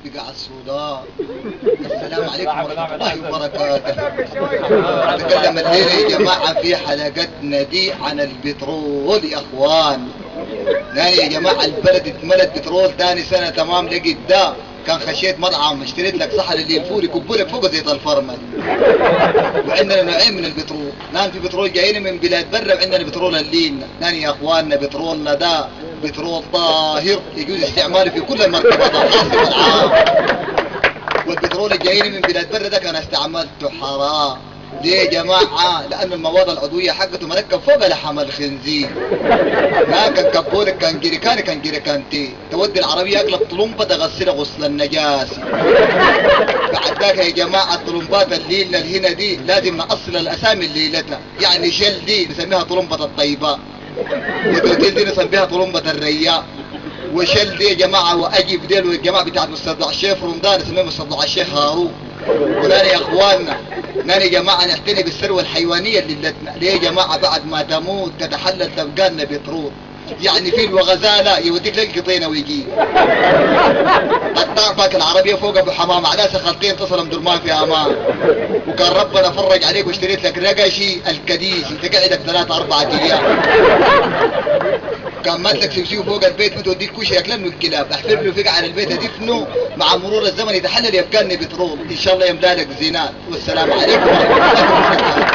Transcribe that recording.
في قاع السودان. السلام عليكم ورحمة الله وبركاته. نتكلم الليلة يا جماعة في حلقتنا دي عن البترول يا اخوان. يعني يا جماعة البلد اتملت بترول تاني سنة تمام لقدام. كان خشيت مطعم اشتريت لك صحن اللي الفول يكبوا لك فوق زيت الفرمل. وعندنا نوعين من البترول، نان في بترول جايين من بلاد برا، وعندنا بترول اللينا. نان يا اخواننا بترولنا ده بترول طاهر يجوز استعماله في كل المركبات الخاصة والعام. والبترول الجايين من بلاد برا ده كان استعملته حرام. ليه يا جماعة؟ لأن المواد العضوية حقته مركب فوق لحم الخنزير. ما كان كبولك كان جريكاني كان جريكانتي. تودي العربية أقلب طلمبة تغسلها غسل النجاسة. بعد ذاك يا جماعة الطلمبات الليلة الهنا دي لازم نأصل الأسامي الليلتها. يعني شل دي نسميها طلمبة الطيبة، ودوتيل دي نسميها طلمبة الرياء، وشل دي يا جماعة وأجيب ديل والجماعة بتاعت مستودع الشيخ رمضان نسميها مستودع الشيخ هارون. وناني يا اخواننا ناني يا جماعة نعتني بالثروة الحيوانية ليلتنا. ليه يا جماعة؟ بعد ما تموت تتحلل تبقى لنا بترول. يعني فيل وغزالة يوديك للقطينة ويجي قطعتك العربية فوق ابو حمام على سخلتين تصل مدرمان في امان. وكان ربنا فرج عليك واشتريت لك رقشي الكديسي تقعدك 3-4 ايام. كان ماتلك سمسيو فوق البيت متوديك كوشه ياكلنه الكلاب. احفر له فقع على البيت ادفنه مع مرور الزمن يتحلل يبقى لنا بترول ان شاء الله يمدالك زينات. والسلام عليكم ورحمه الله وبركاته.